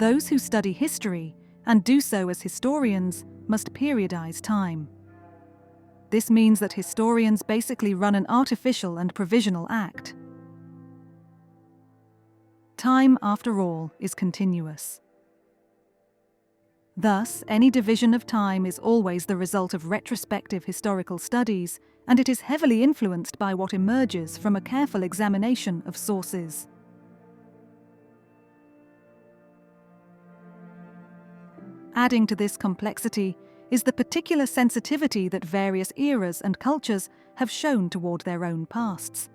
those who study history, and do so as historians, must periodize time. This means that historians basically run an artificial and provisional act. Time, after all, is continuous. Thus, any division of time is always the result of retrospective historical studies, and it is heavily influenced by what emerges from a careful examination of sources. Adding to this complexity is the particular sensitivity that various eras and cultures have shown toward their own pasts.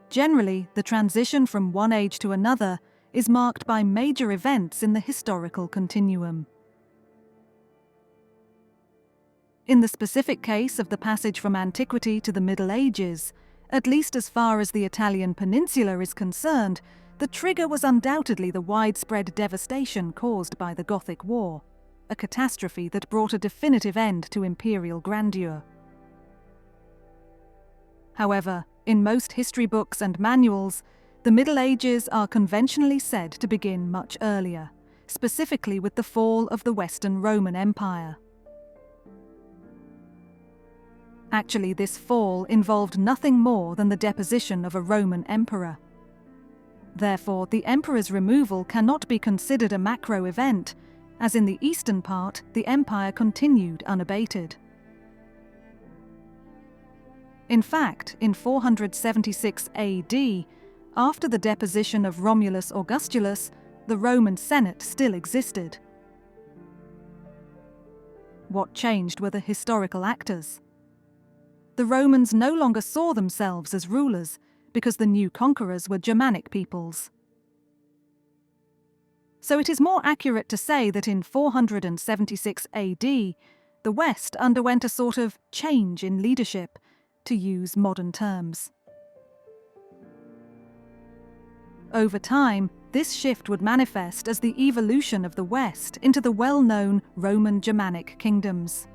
Generally, the transition from one age to another is marked by major events in the historical continuum. In the specific case of the passage from antiquity to the Middle Ages, at least as far as the Italian peninsula is concerned, the trigger was undoubtedly the widespread devastation caused by the Gothic War, a catastrophe that brought a definitive end to imperial grandeur. However, in most history books and manuals, the Middle Ages are conventionally said to begin much earlier, specifically with the fall of the Western Roman Empire. Actually, this fall involved nothing more than the deposition of a Roman emperor. Therefore, the emperor's removal cannot be considered a macro event, as in the eastern part, the empire continued unabated. In fact, in 476 AD, after the deposition of Romulus Augustulus, the Roman Senate still existed. What changed were the historical actors. The Romans no longer saw themselves as rulers, because the new conquerors were Germanic peoples. So it is more accurate to say that in 476 AD, the West underwent a sort of change in leadership, to use modern terms. Over time, this shift would manifest as the evolution of the West into the well-known Roman Germanic kingdoms.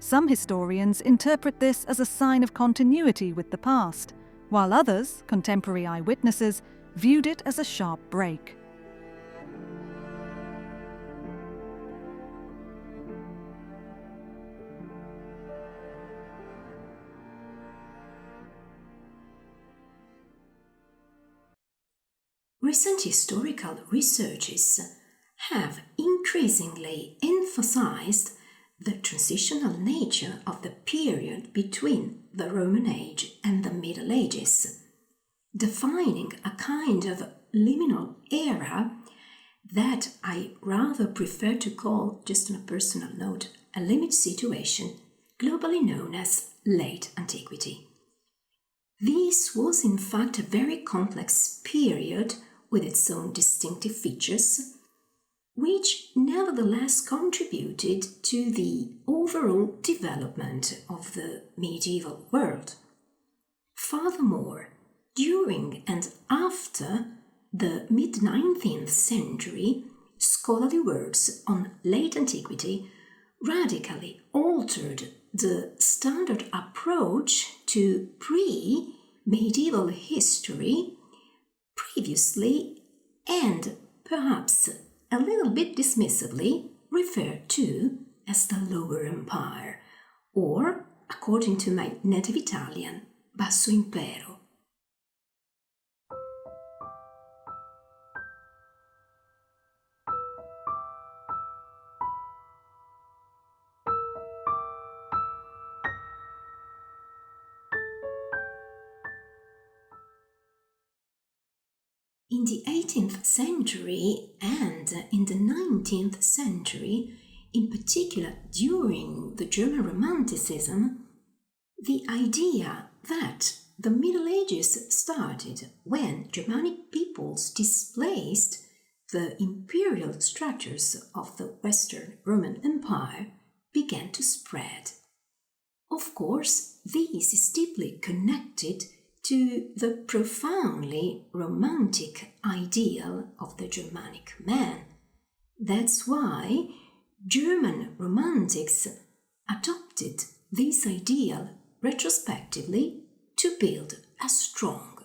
Some historians interpret this as a sign of continuity with the past, while others, contemporary eyewitnesses, viewed it as a sharp break. Recent historical researches have increasingly emphasized the transitional nature of the period between the Roman Age and the Middle Ages, defining a kind of liminal era that I rather prefer to call, just on a personal note, a limit situation, globally known as Late Antiquity. This was in fact a very complex period with its own distinctive features, which nevertheless contributed to the overall development of the medieval world. Furthermore, during and after the mid-19th century, scholarly works on late antiquity radically altered the standard approach to pre-medieval history previously and perhaps a little bit dismissively referred to as the Lower Empire, or, according to my native Italian, Basso Impero. In the 18th century and in the 19th century, in particular during the German Romanticism, the idea that the Middle Ages started when Germanic peoples displaced the imperial structures of the Western Roman Empire began to spread. Of course, this is deeply connected to the profoundly romantic ideal of the Germanic man. That's why German romantics adopted this ideal retrospectively to build a strong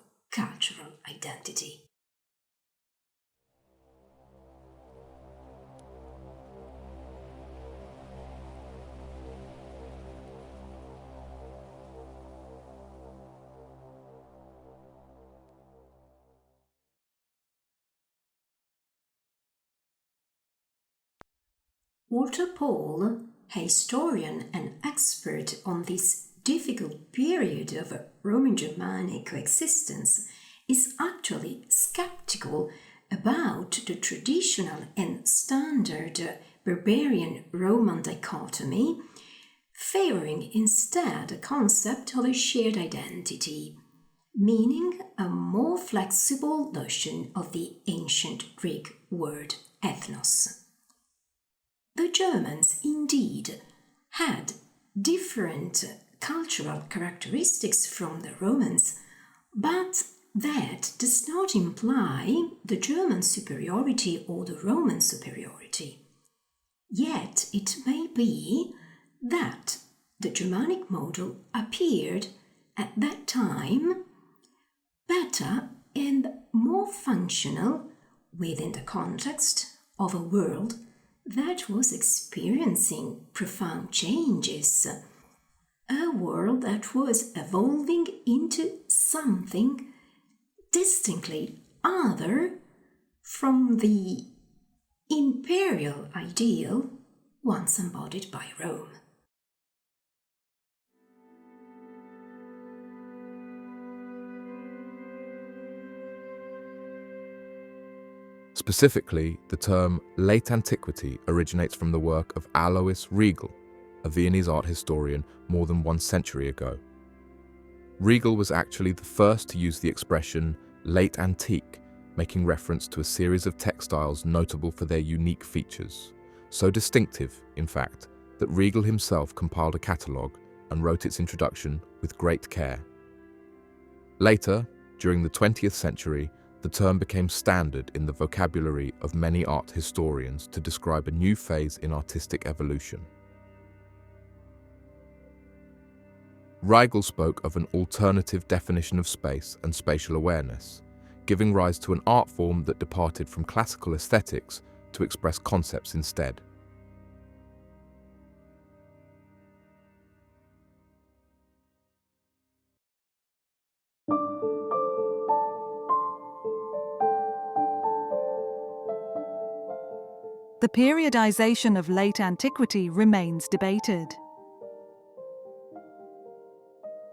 Walter Paul, a historian and expert on this difficult period of Roman-Germanic coexistence, is actually skeptical about the traditional and standard barbarian-Roman dichotomy, favoring instead the concept of a shared identity, meaning a more flexible notion of the ancient Greek word ethnos. The Germans indeed had different cultural characteristics from the Romans, but that does not imply the German superiority or the Roman superiority. Yet it may be that the Germanic model appeared at that time better and more functional within the context of a world that was experiencing profound changes, a world that was evolving into something distinctly other from the imperial ideal once embodied by Rome. Specifically, the term Late Antiquity originates from the work of Alois Riegel, a Viennese art historian more than 1 century ago. Riegel was actually the first to use the expression late antique, making reference to a series of textiles notable for their unique features. So distinctive, in fact, that Riegel himself compiled a catalogue and wrote its introduction with great care. Later, during the 20th century, the term became standard in the vocabulary of many art historians to describe a new phase in artistic evolution. Riegel spoke of an alternative definition of space and spatial awareness, giving rise to an art form that departed from classical aesthetics to express concepts instead. The periodization of late antiquity remains debated.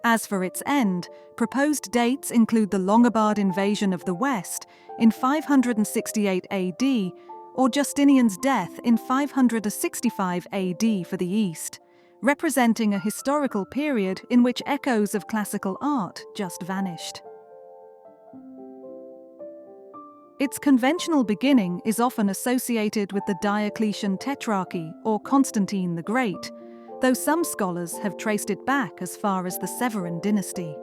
As for its end, proposed dates include the Longobard invasion of the West in 568 AD or Justinian's death in 565 AD for the East, representing a historical period in which echoes of classical art just vanished. Its conventional beginning is often associated with the Diocletian Tetrarchy or Constantine the Great, though some scholars have traced it back as far as the Severan dynasty.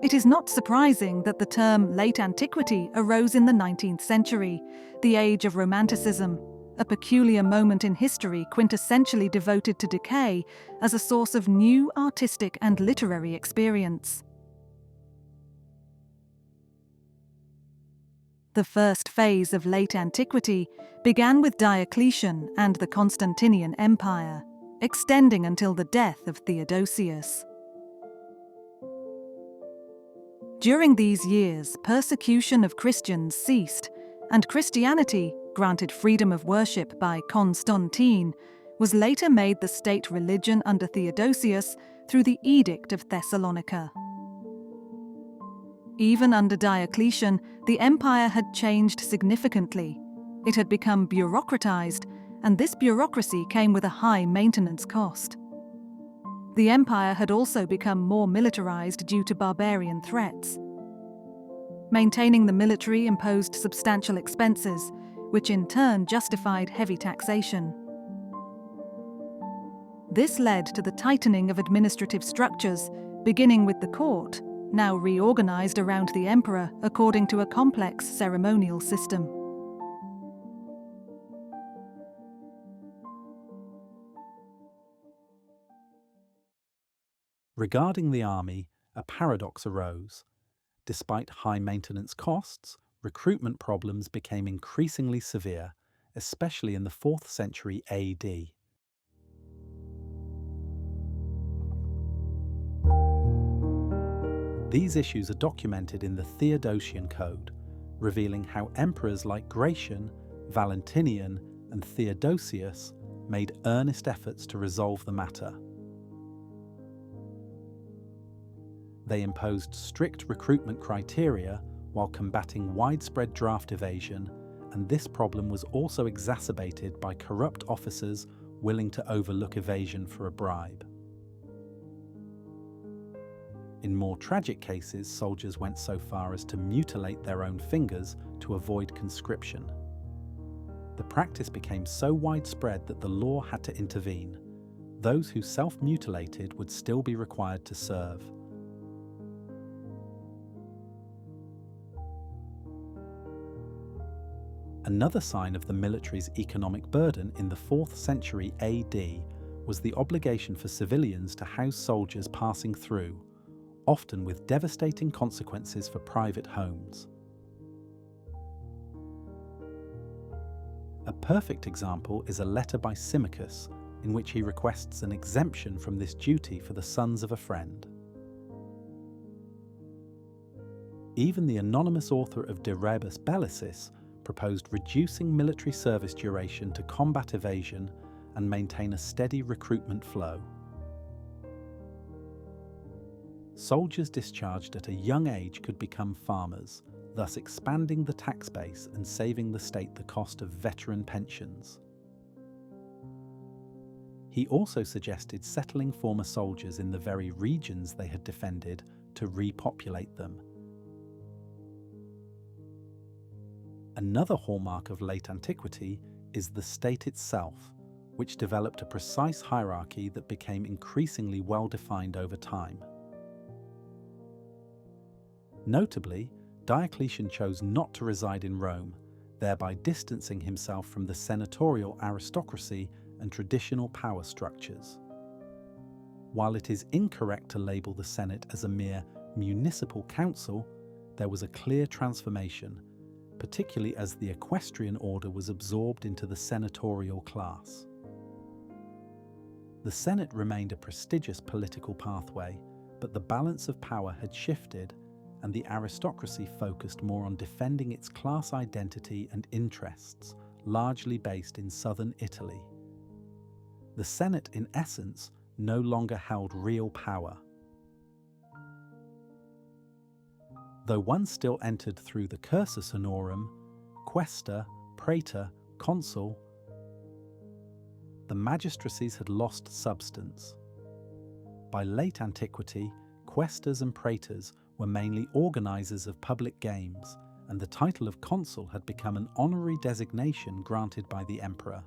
It is not surprising that the term late antiquity arose in the 19th century, the age of Romanticism, a peculiar moment in history quintessentially devoted to decay as a source of new artistic and literary experience. The first phase of late antiquity began with Diocletian and the Constantinian Empire, extending until the death of Theodosius. During these years, persecution of Christians ceased, and Christianity, granted freedom of worship by Constantine, was later made the state religion under Theodosius through the Edict of Thessalonica. Even under Diocletian, the empire had changed significantly. It had become bureaucratized, and this bureaucracy came with a high maintenance cost. The empire had also become more militarized due to barbarian threats. Maintaining the military imposed substantial expenses, which in turn justified heavy taxation. This led to the tightening of administrative structures, beginning with the court, now reorganized around the emperor according to a complex ceremonial system. Regarding the army, a paradox arose. Despite high maintenance costs, recruitment problems became increasingly severe, especially in the 4th century AD. These issues are documented in the Theodosian Code, revealing how emperors like Gratian, Valentinian, and and Theodosius made earnest efforts to resolve the matter. They imposed strict recruitment criteria while combating widespread draft evasion, and this problem was also exacerbated by corrupt officers willing to overlook evasion for a bribe. In more tragic cases, soldiers went so far as to mutilate their own fingers to avoid conscription. The practice became so widespread that the law had to intervene. Those who self-mutilated would still be required to serve. Another sign of the military's economic burden in the 4th century AD was the obligation for civilians to house soldiers passing through, often with devastating consequences for private homes. A perfect example is a letter by Symmachus, in which he requests an exemption from this duty for the sons of a friend. Even the anonymous author of De Rebus Bellicis proposed reducing military service duration to combat evasion and maintain a steady recruitment flow. Soldiers discharged at a young age could become farmers, thus expanding the tax base and saving the state the cost of veteran pensions. He also suggested settling former soldiers in the very regions they had defended to repopulate them. Another hallmark of late antiquity is the state itself, which developed a precise hierarchy that became increasingly well-defined over time. Notably, Diocletian chose not to reside in Rome, thereby distancing himself from the senatorial aristocracy and traditional power structures. While it is incorrect to label the Senate as a mere municipal council, there was a clear transformation, particularly as the equestrian order was absorbed into the senatorial class. The Senate remained a prestigious political pathway, but the balance of power had shifted, and the aristocracy focused more on defending its class identity and interests, largely based in southern Italy. The Senate, in essence, no longer held real power. Though one still entered through the cursus honorum, quaestor, praetor, consul, the magistracies had lost substance. By late antiquity, quaestors and praetors were mainly organizers of public games, and the title of consul had become an honorary designation granted by the emperor.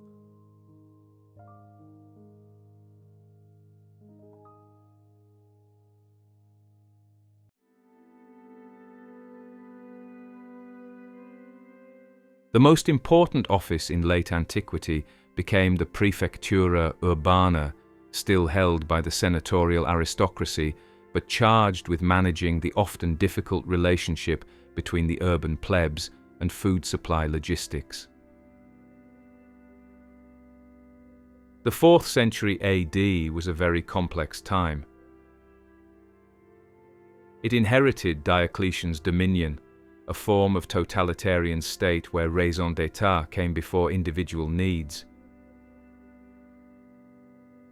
The most important office in late antiquity became the Praefectura Urbana, still held by the senatorial aristocracy, but charged with managing the often difficult relationship between the urban plebs and food supply logistics. The 4th century AD was a very complex time. It inherited Diocletian's dominion, a form of totalitarian state where raison d'etat came before individual needs.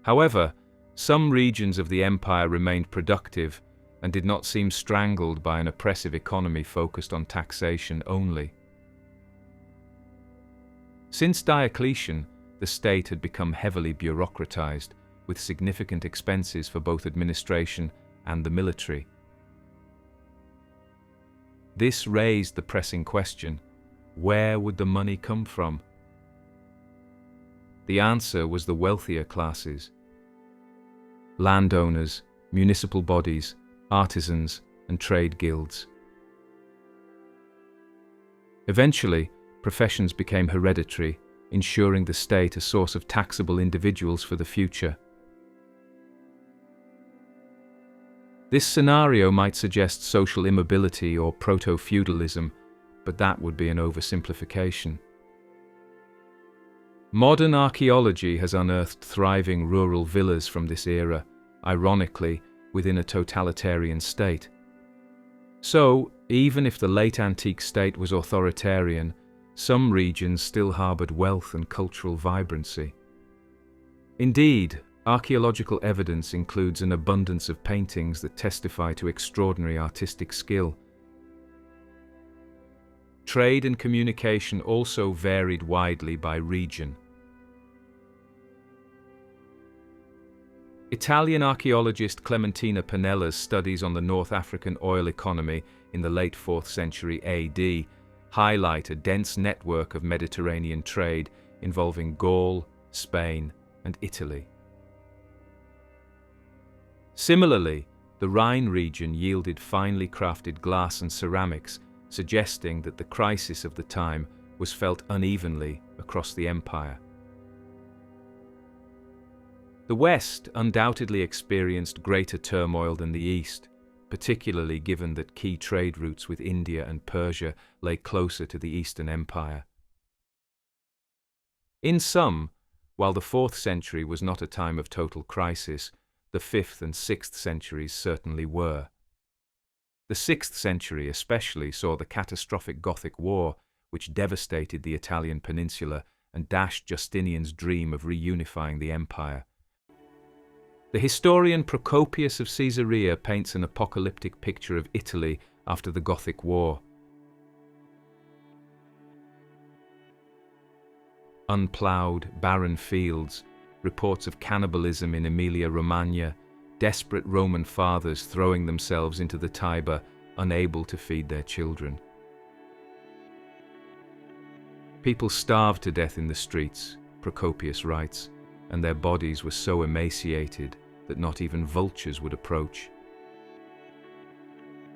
However, some regions of the empire remained productive and did not seem strangled by an oppressive economy focused on taxation only. Since Diocletian, the state had become heavily bureaucratized, with significant expenses for both administration and the military. This raised the pressing question: where would the money come from? The answer was the wealthier classes: landowners, municipal bodies, artisans, and trade guilds. Eventually, professions became hereditary, ensuring the state a source of taxable individuals for the future. This scenario might suggest social immobility or proto-feudalism, but that would be an oversimplification. Modern archaeology has unearthed thriving rural villas from this era, ironically, within a totalitarian state. So, even if the late antique state was authoritarian, Some regions still harbored wealth and cultural vibrancy. Indeed, archaeological evidence includes an abundance of paintings that testify to extraordinary artistic skill. Trade and communication also varied widely by region. Italian archaeologist Clementina Pinella's studies on the North African oil economy in the late 4th century AD highlight a dense network of Mediterranean trade involving Gaul, Spain, and Italy. Similarly, the Rhine region yielded finely crafted glass and ceramics, suggesting that the crisis of the time was felt unevenly across the empire. The West undoubtedly experienced greater turmoil than the East, particularly given that key trade routes with India and Persia lay closer to the Eastern Empire. In sum, while the 4th century was not a time of total crisis, the 5th and 6th centuries certainly were. The 6th century especially saw the catastrophic Gothic War, which devastated the Italian peninsula and dashed Justinian's dream of reunifying the empire. The historian Procopius of Caesarea paints an apocalyptic picture of Italy after the Gothic War. Unploughed, barren fields, reports of cannibalism in Emilia-Romagna, desperate Roman fathers throwing themselves into the Tiber, unable to feed their children. People starved to death in the streets, Procopius writes, and their bodies were so emaciated that not even vultures would approach.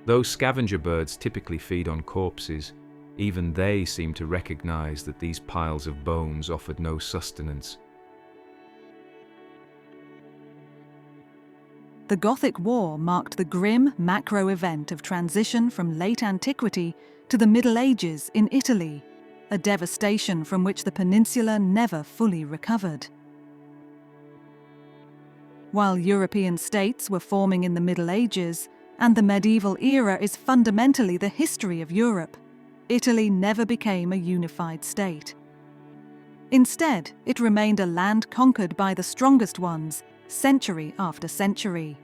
Though scavenger birds typically feed on corpses, even they seemed to recognize that these piles of bones offered no sustenance. The Gothic War marked the grim macro event of transition from late antiquity to the Middle Ages in Italy, a devastation from which the peninsula never fully recovered. While European states were forming in the Middle Ages, and the medieval era is fundamentally the history of Europe, Italy never became a unified state. Instead, it remained a land conquered by the strongest ones, century after century.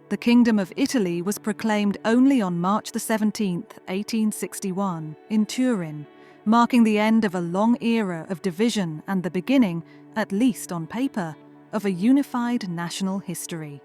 The Kingdom of Italy was proclaimed only on March 17, 1861, in Turin, marking the end of a long era of division and the beginning, at least on paper, of a unified national history.